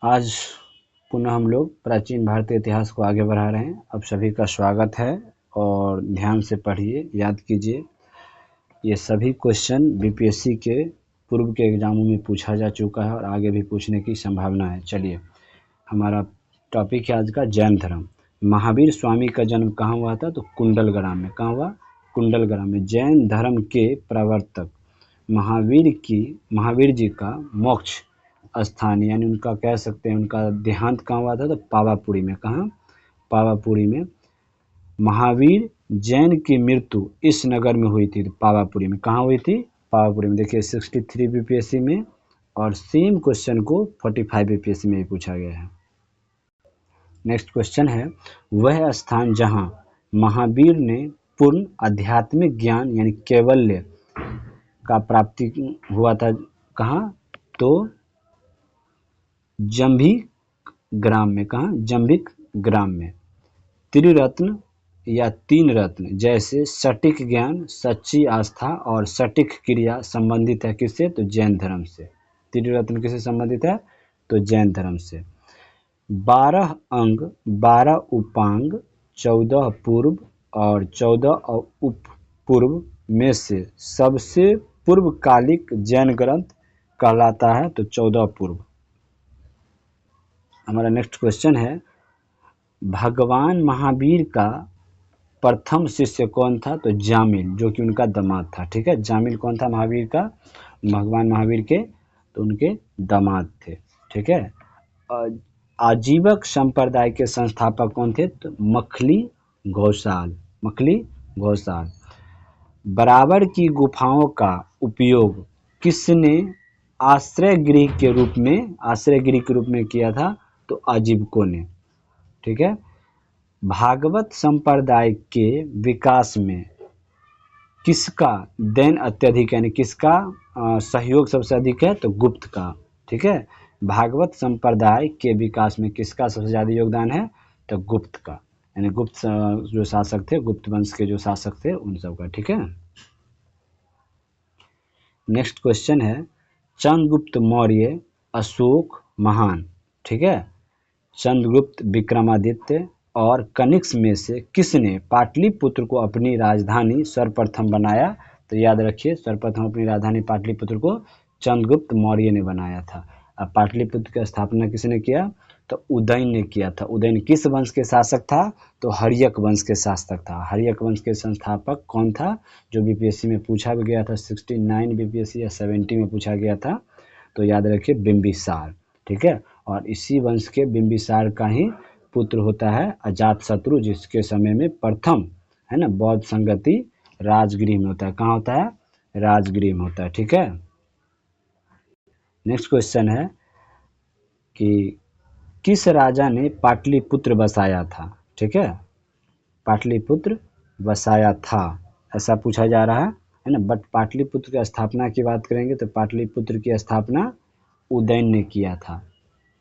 आज पुनः हम लोग प्राचीन भारतीय इतिहास को आगे बढ़ा रहे हैं। अब सभी का स्वागत है और ध्यान से पढ़िए, याद कीजिए। ये सभी क्वेश्चन बीपीएससी के पूर्व के एग्जामों में पूछा जा चुका है और आगे भी पूछने की संभावना है। चलिए, हमारा टॉपिक है आज का जैन धर्म। महावीर स्वामी का जन्म कहाँ हुआ था? तो कुंडलग्राम में। कहाँ हुआ? कुंडलग्राम में। जैन धर्म के प्रवर्तक महावीर जी का मोक्ष स्थान यानी उनका कह सकते हैं उनका देहांत कहाँ हुआ था? तो पावापुरी में। कहाँ? पावापुरी में। महावीर जैन की मृत्यु इस नगर में हुई थी, तो पावापुरी में। कहाँ हुई थी? पावापुरी में। देखिए 63 बीपीएससी में और सेम क्वेश्चन को 45 बीपीएससी में भी पूछा गया है। नेक्स्ट क्वेश्चन है, वह स्थान जहाँ महावीर ने पूर्ण आध्यात्मिक ज्ञान यानी कैवल्य का प्राप्ति हुआ था, कहाँ? तो जंभिक ग्राम में। कहाँ? जंभिक ग्राम में। त्रिरत्न या तीन रत्न जैसे सटीक ज्ञान, सच्ची आस्था और सटीक क्रिया संबंधित है किससे? तो जैन धर्म से। त्रिरत्न किससे संबंधित है? तो जैन धर्म से। 12 अंग, 12 उपांग, 14 पूर्व और 14 उप पूर्व में से सबसे पूर्वकालिक जैन ग्रंथ कहलाता है, तो 14 पूर्व। हमारा नेक्स्ट क्वेश्चन है, भगवान महावीर का प्रथम शिष्य कौन था? तो जामिल, जो कि उनका दामाद था। ठीक है, जामिल कौन था महावीर का? भगवान महावीर के तो उनके दामाद थे। ठीक है। आजीवक संप्रदाय के संस्थापक कौन थे? तो मखली घोषाल। बराबर की गुफाओं का उपयोग किसने आश्रय गृह के रूप में किया था? तो आजीवकों ने। ठीक है। भागवत संप्रदाय के विकास में किसका देन अत्यधिक यानी किसका सहयोग सबसे अधिक है? तो गुप्त का। ठीक है। भागवत संप्रदाय के विकास में किसका सबसे ज़्यादा योगदान है? तो गुप्त का, यानी गुप्त जो शासक थे, गुप्त वंश के जो शासक थे उन सब का। ठीक है। नेक्स्ट क्वेश्चन है, चंद्रगुप्त मौर्य, अशोक महान, ठीक है, चंद्रगुप्त, विक्रमादित्य और कनिष्क में से किसने पाटलिपुत्र को अपनी राजधानी सर्वप्रथम बनाया? तो याद रखिए, सर्वप्रथम अपनी राजधानी पाटलिपुत्र को चंद्रगुप्त मौर्य ने बनाया था। अब पाटलिपुत्र की स्थापना किसने किया? तो उदयन ने किया था। उदयन किस वंश के शासक था? तो हर्यक वंश के शासक था। हर्यक वंश के संस्थापक कौन था? जो बीपीएससी में पूछा भी गया था, 69 बीपीएससी या 70 में पूछा गया था, तो याद रखिए बिंबिसार। ठीक है। और इसी वंश के बिंबिसार का ही पुत्र होता है अजातशत्रु, जिसके समय में प्रथम है ना बौद्ध संगति राजगृह में होता है। कहाँ होता है? राजगृह में होता है। ठीक है। नेक्स्ट क्वेश्चन है कि किस राजा ने पाटलिपुत्र बसाया था? ठीक है, पाटलिपुत्र बसाया था, ऐसा पूछा जा रहा है ना। बट पाटलिपुत्र की स्थापना की बात करेंगे तो पाटलिपुत्र की स्थापना उदयन ने किया था,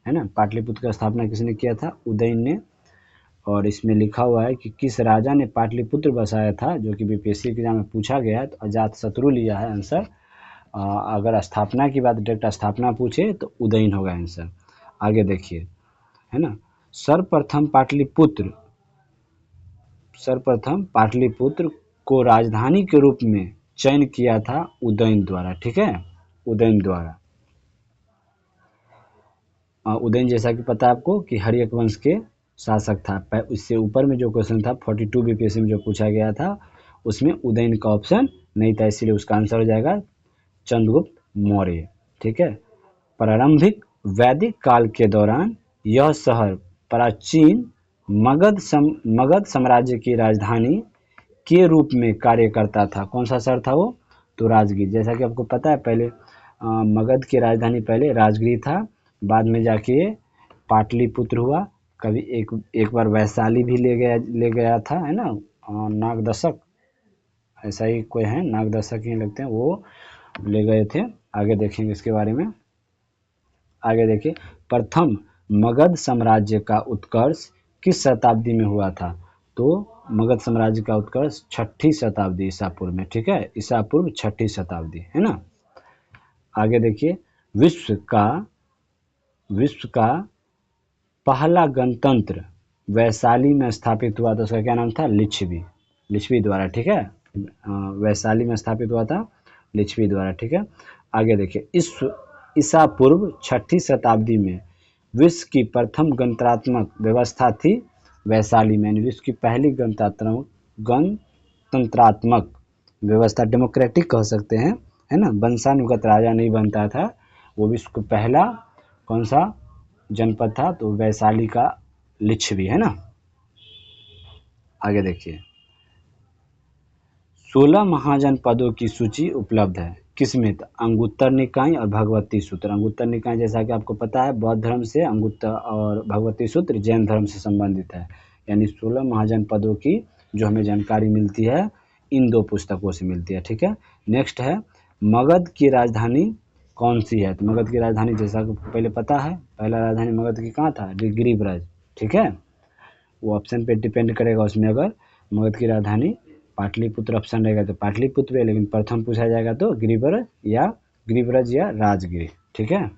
है ना। पाटलिपुत्र की स्थापना किसने किया था? उदयन ने। और इसमें लिखा हुआ है कि किस राजा ने पाटलिपुत्र बसाया था, जो कि बीपीएससी एग्जाम में पूछा गया है, तो अजातशत्रु लिया है आंसर। अगर स्थापना की बात डायरेक्ट स्थापना पूछे तो उदयन होगा आंसर। आगे देखिए, है ना। सर्वप्रथम पाटलिपुत्र को राजधानी के रूप में चयन किया था उदयन द्वारा। ठीक है, उदयन द्वारा। उदयन जैसा कि पता है आपको कि हर्यक वंश के शासक था। उससे ऊपर में जो क्वेश्चन था 42 बीपीएससी में जो पूछा गया था, उसमें उदयन का ऑप्शन नहीं था, इसीलिए उसका आंसर हो जाएगा चंद्रगुप्त मौर्य। ठीक है। प्रारंभिक वैदिक काल के दौरान यह शहर प्राचीन मगध साम्राज्य की राजधानी के रूप में कार्य करता था। कौन सा शहर था वो? तो राजगीर। जैसा कि आपको पता है, पहले मगध की राजधानी पहले राजगीर था, बाद में जाके पाटलिपुत्र हुआ। कभी एक बार वैशाली भी ले गया था, है ना, नागदशक, ऐसा ही कोई है, नागदशक ही लगते हैं, वो ले गए थे। आगे देखेंगे इसके बारे में। आगे देखिए, प्रथम मगध साम्राज्य का उत्कर्ष किस शताब्दी में हुआ था? तो मगध साम्राज्य का उत्कर्ष 6ठी शताब्दी ईसा पूर्व में। ठीक है, ईसा पूर्व 6ठी शताब्दी, है ना। आगे देखिए, विश्व का पहला गणतंत्र वैशाली में स्थापित हुआ था, उसका क्या नाम था? लिच्छवी, लिच्छवी द्वारा, ठीक है। वैशाली में स्थापित हुआ था लिच्छवी द्वारा, ठीक है। आगे देखिए, ईसा पूर्व 6ठी शताब्दी में विश्व की प्रथम गणतंत्रात्मक व्यवस्था थी वैशाली में, यानी विश्व की पहली गणतंत्रात्मक व्यवस्था, डेमोक्रेटिक कह सकते हैं, है ना, वंशानुगत राजा नहीं बनता था, वो विश्व का पहला कौन सा जनपद था? तो वैशाली का लिच्छवी, है ना। आगे देखिए, 16 महाजनपदों की सूची उपलब्ध है किसमें? अंगुत्तर निकाय और भगवती सूत्र। अंगुत्तर निकाय जैसा कि आपको पता है बौद्ध धर्म से, अंगुत्तर और भगवती सूत्र जैन धर्म से संबंधित है। यानी 16 महाजनपदों की जो हमें जानकारी मिलती है इन 2 पुस्तकों से मिलती है, ठीक है। नेक्स्ट है, मगध की राजधानी कौन सी है? तो मगध की राजधानी जैसा कि पहले पता है, पहला राजधानी मगध की कहाँ था? गिरिब्रज, ठीक है। वो ऑप्शन पे डिपेंड करेगा, उसमें अगर मगध की राजधानी पाटलिपुत्र ऑप्शन रहेगा तो पाटलिपुत्र है, लेकिन प्रथम पूछा जाएगा तो गिरिब्रज या राजगिरी, ठीक है।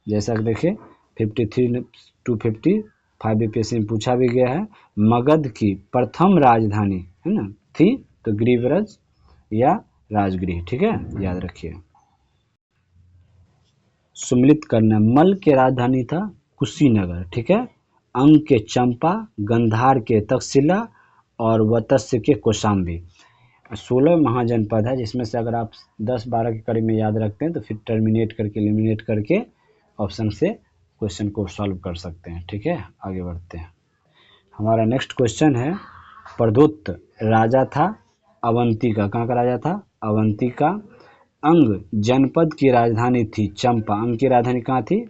जैसा कि देखिए 53 to 55 यूपीएससी में पूछा भी गया है, मगध की प्रथम राजधानी, है ना, थी तो गिरिब्रज या राजगिरी, ठीक है, याद रखिए। सम्मिलित करना, मल के राजधानी था कुशीनगर, ठीक है। अंग के चंपा, गंधार के तक्षशिला और वत्स्य के कौशाम्बी। 16 महाजनपद है, जिसमें से अगर आप 10-12 के करीब में याद रखते हैं तो फिर टर्मिनेट करके, एलिमिनेट करके ऑप्शन से क्वेश्चन को सॉल्व कर सकते हैं, ठीक है। आगे बढ़ते हैं, हमारा नेक्स्ट क्वेश्चन है, प्रदुत्त राजा था अवंती का, कहाँ का राजा था? अवंती का। अंग जनपद की राजधानी थी चंपा, अंग की राजधानी कहाँ थी?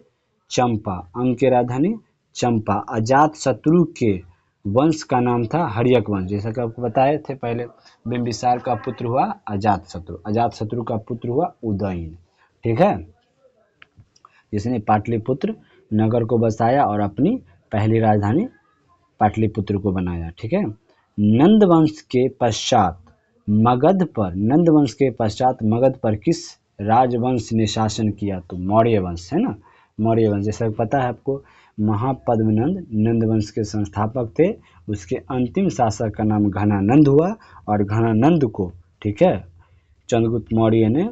चंपा, अंग की राजधानी चंपा। अजात शत्रु के वंश का नाम था हर्यक वंश, जैसा कि आपको बताए थे पहले, बिंबिसार का पुत्र हुआ अजात शत्रु, अजात शत्रु का पुत्र हुआ उदयन, ठीक है, जिसने पाटलिपुत्र नगर को बसाया और अपनी पहली राजधानी पाटलिपुत्र को बनाया, ठीक है। नंद वंश के पश्चात मगध पर किस राजवंश ने शासन किया? तो मौर्य वंश, है ना, मौर्य वंश। जैसा पता है आपको, महापद्मनंद नंद वंश के संस्थापक थे, उसके अंतिम शासक का नाम घनानंद हुआ, और घनानंद को, ठीक है, चंद्रगुप्त मौर्य ने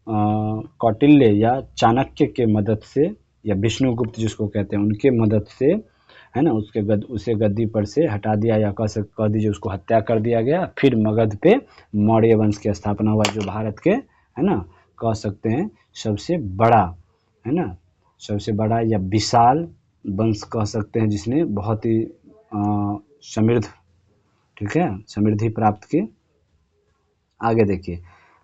कौटिल्य या चाणक्य के मदद से, या विष्णुगुप्त जिसको कहते हैं, उनके मदद से, है ना, उसे गद्दी पर से हटा दिया, या कह दीजिए उसको हत्या कर दिया गया। फिर मगध पे मौर्य वंश की स्थापना हुआ, जो भारत के, है ना, कह सकते हैं सबसे बड़ा, है ना, सबसे बड़ा या विशाल वंश कह सकते हैं, जिसने बहुत ही समृद्ध, ठीक है, समृद्धि प्राप्त की। आगे देखिए,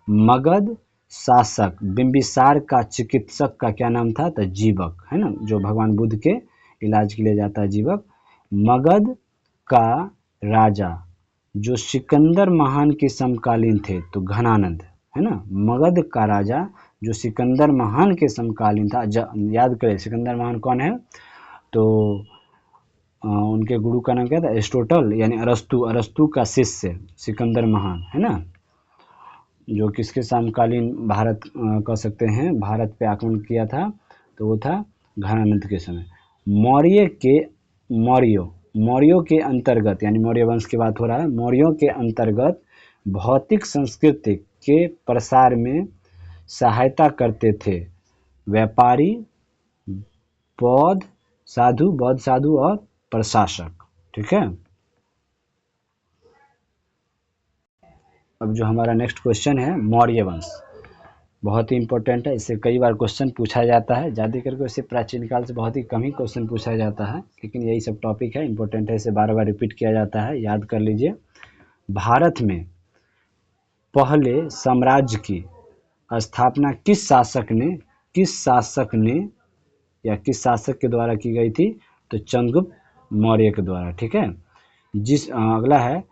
मगध शासक बिंबिसार का चिकित्सक का क्या नाम था? तो जीवक, है ना, जो भगवान बुद्ध के इलाज के लिए जाता है, जीवक। मगध का राजा जो सिकंदर महान के समकालीन थे तो घनानंद, है ना, मगध का राजा जो सिकंदर महान के समकालीन था, याद करें सिकंदर महान कौन है? तो उनके गुरु का नाम क्या था? एरिस्टोटल, यानी अरस्तु का शिष्य सिकंदर महान, है ना, जो किसके समकालीन भारत कह सकते हैं, भारत पे आक्रमण किया था, तो वो था घनानंद के समय। मौर्यों के अंतर्गत, यानी मौर्य वंश की बात हो रहा है, मौर्यों के अंतर्गत भौतिक संस्कृति के प्रसार में सहायता करते थे व्यापारी, बौद्ध साधु और प्रशासक, ठीक है। अब जो हमारा नेक्स्ट क्वेश्चन है, मौर्य वंश, बहुत ही इंपॉर्टेंट है, इससे कई बार क्वेश्चन पूछा जाता है, ज़्यादा करके इससे प्राचीन काल से बहुत ही कम ही क्वेश्चन पूछा जाता है, लेकिन यही सब टॉपिक है, इंपॉर्टेंट है, इसे बार बार रिपीट किया जाता है, याद कर लीजिए। भारत में पहले साम्राज्य की स्थापना किस शासक ने या किस शासक के द्वारा की गई थी? तो चंद्रगुप्त मौर्य के द्वारा, ठीक है। अगला है,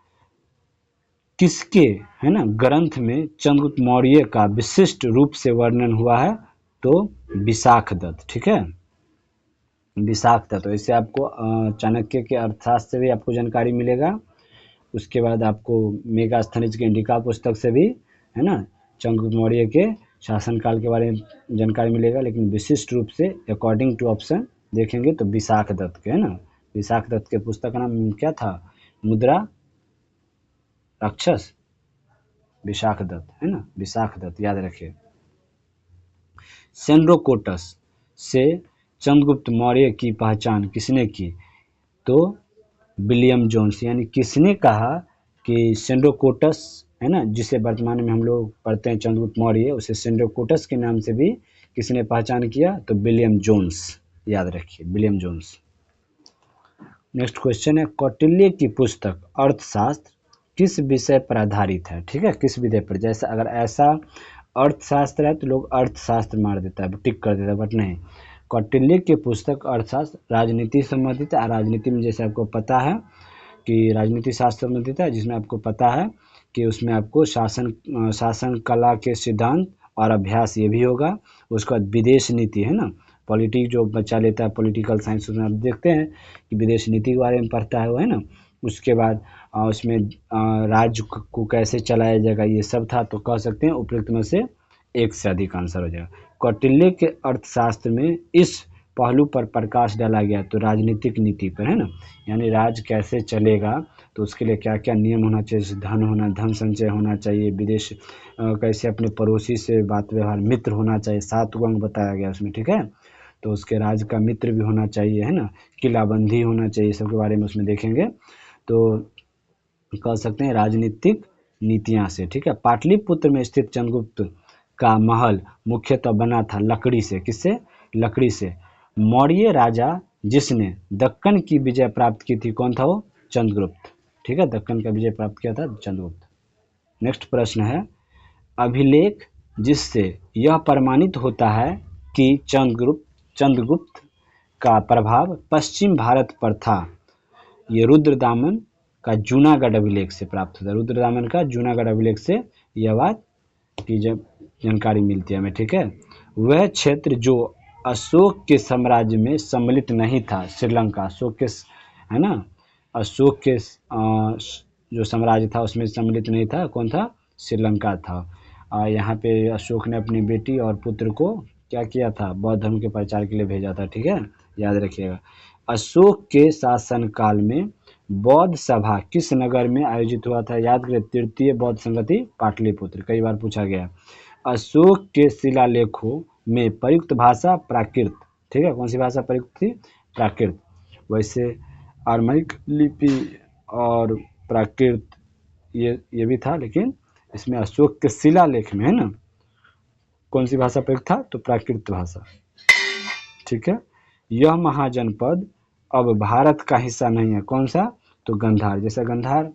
किसके, है ना, ग्रंथ में चंद्रगुप्त मौर्य का विशिष्ट रूप से वर्णन हुआ है? तो विशाखदत्त, ठीक है, विशाखदत्त। तो इससे आपको चाणक्य के अर्थशास्त्र से भी आपको जानकारी मिलेगा, उसके बाद आपको मेगास्थनीज के इंडिका पुस्तक से भी, है ना, चंद्रगुप्त मौर्य के शासनकाल के बारे में जानकारी मिलेगा, लेकिन विशिष्ट रूप से अकॉर्डिंग टू ऑप्शन देखेंगे तो विशाख दत्त के, है ना। विशाख दत्त के पुस्तक का नाम क्या था? मुद्रा राक्षस, विशाख दत्त, है ना, विशाख दत्त, याद रखिए। सेंड्रोकोटस से चंद्रगुप्त मौर्य की पहचान किसने की? तो विलियम जोन्स, यानी किसने कहा कि सेंड्रोकोटस, है ना, जिसे वर्तमान में हम लोग पढ़ते हैं चंद्रगुप्त मौर्य, उसे सेंड्रोकोटस के नाम से भी किसने पहचान किया? तो विलियम जोन्स, याद रखिए, विलियम जोन्स। नेक्स्ट क्वेश्चन है, कौटिल्य की पुस्तक अर्थशास्त्र किस विषय पर आधारित है? ठीक है, किस विषय पर? जैसे अगर ऐसा अर्थशास्त्र है तो लोग अर्थशास्त्र मार देता है, टिक कर देता है, बट नहीं। कौटिल्य की पुस्तक अर्थशास्त्र राजनीति संबंधित है। राजनीति में जैसे आपको पता है कि राजनीति शास्त्र संबंधित है, जिसमें आपको पता है कि उसमें आपको शासन कला के सिद्धांत और अभ्यास ये भी होगा। उसके बाद विदेश नीति, है ना, पॉलिटिक जो बच्चा लेता है पॉलिटिकल साइंस, उसमें आप देखते हैं कि विदेश नीति के बारे में पढ़ता है वो, है ना। उसके बाद उसमें राज्य को कैसे चलाया जाएगा ये सब था। तो कह सकते हैं उपयुक्त में से एक से अधिक आंसर हो जाएगा। कौटिल्य के अर्थशास्त्र में इस पहलू पर प्रकाश डाला गया, तो राजनीतिक नीति पर, है ना, यानी राज्य कैसे चलेगा तो उसके लिए क्या क्या नियम होना चाहिए, धन संचय होना चाहिए, विदेश कैसे अपने पड़ोसी से बात व्यवहार, मित्र होना चाहिए, 7 अंग बताया गया उसमें, ठीक है। तो उसके राज्य का मित्र भी होना चाहिए, है ना, किलाबंदी होना चाहिए, सबके बारे में उसमें देखेंगे। तो कह सकते हैं राजनीतिक नीतियाँ से, ठीक है। पाटलिपुत्र में स्थित चंद्रगुप्त का महल मुख्यतः बना था लकड़ी से। किससे? लकड़ी से। मौर्य राजा जिसने दक्कन की विजय प्राप्त की थी, कौन था वो? चंद्रगुप्त, ठीक है, दक्कन का विजय प्राप्त किया था चंद्रगुप्त। नेक्स्ट प्रश्न है, अभिलेख जिससे यह प्रमाणित होता है कि चंद्रगुप्त का प्रभाव पश्चिम भारत पर था, ये रुद्रदामन का जूनागढ़ अभिलेख से प्राप्त होता है। रुद्रदामन का जूनागढ़ अभिलेख से यह बात की जानकारी मिलती है हमें, ठीक है। वह क्षेत्र जो अशोक के साम्राज्य में सम्मिलित नहीं था, श्रीलंका, अशोक के, है ना, अशोक के जो साम्राज्य था उसमें सम्मिलित नहीं था, कौन था? श्रीलंका था। यहाँ पे अशोक ने अपनी बेटी और पुत्र को क्या किया था? बौद्ध धर्म के प्रचार के लिए भेजा था, ठीक है, याद रखिएगा। अशोक के शासनकाल में बौद्ध सभा किस नगर में आयोजित हुआ था? याद करें, तृतीय बौद्ध संगति पाटलिपुत्र, कई बार पूछा गया। अशोक के शिलालेखों में प्रयुक्त भाषा प्राकृत, ठीक है, कौन सी भाषा प्रयुक्त थी? प्राकृत। वैसे आर्माइक लिपि और प्राकृत ये भी था, लेकिन इसमें अशोक के शिलालेख में, है ना, कौन सी भाषा प्रयुक्त था? तो प्राकृत भाषा, ठीक है। यह महाजनपद अब भारत का हिस्सा नहीं है, कौन सा? तो गंधार। जैसे गंधार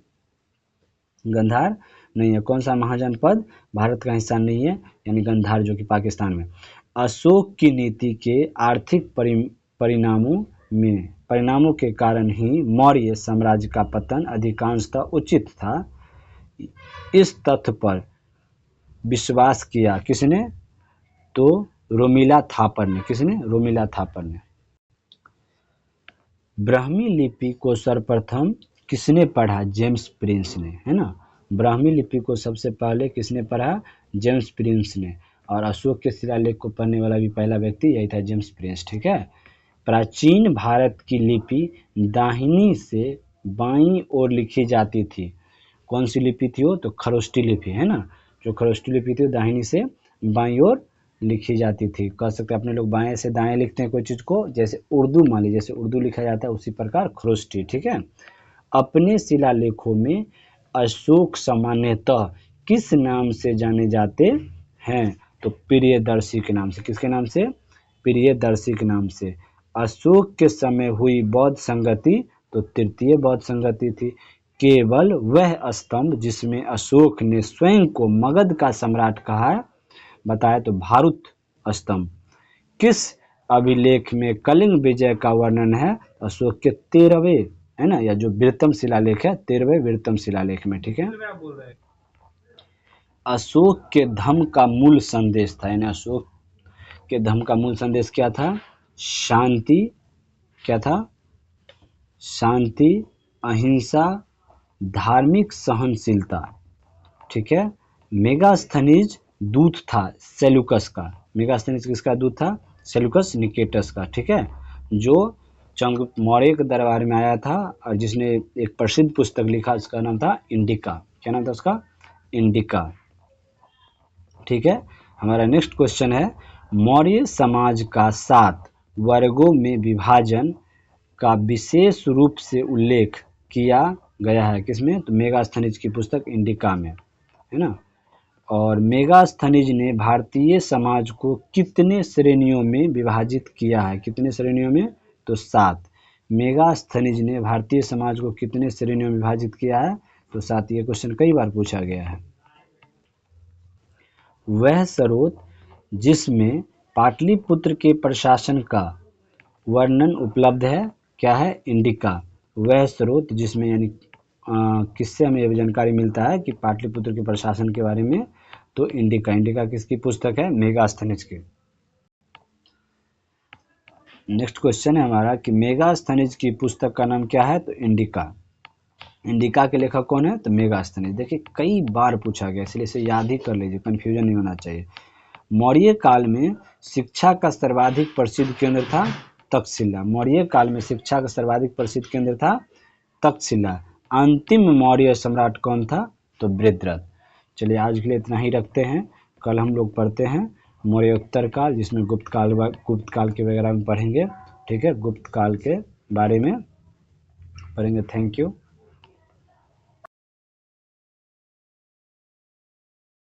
नहीं है, कौन सा महाजनपद भारत का हिस्सा नहीं है? यानी गंधार, जो कि पाकिस्तान में। अशोक की नीति के आर्थिक परिणामों के कारण ही मौर्य साम्राज्य का पतन अधिकांशतः उचित था। इस तथ्य पर विश्वास किया किसने? तो रोमिला थापर ने। किसने? रोमिला थापर ने। ब्राह्मी लिपि को सर्वप्रथम किसने पढ़ा? जेम्स प्रिंस ने, है ना। ब्राह्मी लिपि को सबसे पहले किसने पढ़ा? जेम्स प्रिंस ने। और अशोक के शिलालेख को पढ़ने वाला भी पहला व्यक्ति यही था, जेम्स प्रिंस, ठीक है। प्राचीन भारत की लिपि दाहिनी से बाईं ओर लिखी जाती थी, कौन सी लिपि थी वो? तो खरोष्टी लिपि, है ना। जो खरोष्टी लिपि थी दाहिनी से बाईं ओर लिखी जाती थी। कह सकते हैं अपने लोग बाएं से दाएं लिखते हैं कोई चीज़ को, जैसे उर्दू, मान लीजिए जैसे उर्दू लिखा जाता है उसी प्रकार खरोष्टी, ठीक है। अपने शिलालेखों में अशोक सामान्यतः किस नाम से जाने जाते हैं? तो प्रियदर्शी के नाम से। किसके नाम से? प्रियदर्शी के नाम से। अशोक के समय हुई बौद्ध संगति तो तृतीय बौद्ध संगति थी। केवल वह स्तंभ जिसमें अशोक ने स्वयं को मगध का सम्राट कहा बताया तो भारुत स्तंभ। किस अभिलेख में कलिंग विजय का वर्णन है? अशोक के 13वें, है ना, या जो वीरतम शिलालेख है, 13वें वीरतम शिलालेख में, ठीक है। अशोक के धम्म का मूल संदेश था, यानी अशोक के धम्म का मूल संदेश क्या था? शांति, क्या था? शांति, अहिंसा, धार्मिक सहनशीलता, ठीक है। मेगास्थनीज दूत था सेल्यूकस का। मेगास्थनीज किसका दूत था? सेल्यूकस निकेटस का, ठीक है, जो चंग मौर्य के दरबार में आया था और जिसने एक प्रसिद्ध पुस्तक लिखा, उसका नाम था इंडिका। क्या नाम था उसका? इंडिका, ठीक है। हमारा नेक्स्ट क्वेश्चन है, मौर्य समाज का 7 वर्गों में विभाजन का विशेष रूप से उल्लेख किया गया है किसमें? तो मेगास्थनीज की पुस्तक इंडिका में, है ना। और मेगास्थनीज ने भारतीय समाज को कितने श्रेणियों में विभाजित किया है? कितने श्रेणियों में? तो 7। मेगास्थनीज ने भारतीय समाज को कितने श्रेणियों में विभाजित किया है? तो 7। ये क्वेश्चन कई बार पूछा गया है। वह स्रोत जिसमें पाटलिपुत्र के प्रशासन का वर्णन उपलब्ध है, क्या है? इंडिका। वह स्रोत जिसमें यानी किससे हमें यह जानकारी मिलता है कि पाटलिपुत्र के प्रशासन के बारे में? तो इंडिका। इंडिका किसकी पुस्तक है? मेगास्थनीज की। नेक्स्ट क्वेश्चन है हमारा कि मेगास्थनीज की पुस्तक का नाम क्या है? तो इंडिका। इंडिका के लेखक कौन है? तो मेगास्थनीज। देखिए कई बार पूछा गया, इसलिए इसे याद ही कर लीजिए, कंफ्यूजन नहीं होना चाहिए। मौर्य काल में शिक्षा का सर्वाधिक प्रसिद्ध केंद्र था तक्षशिला। मौर्य काल में शिक्षा का सर्वाधिक प्रसिद्ध केंद्र था तक्षशिला। अंतिम मौर्य सम्राट कौन था? तो वृत्रथ। चलिए आज के लिए इतना ही रखते हैं। कल हम लोग पढ़ते हैं मौर्योत्तर काल, जिसमें गुप्त काल के वगैरह में पढ़ेंगे, ठीक है, गुप्त काल के बारे में पढ़ेंगे। Thank you.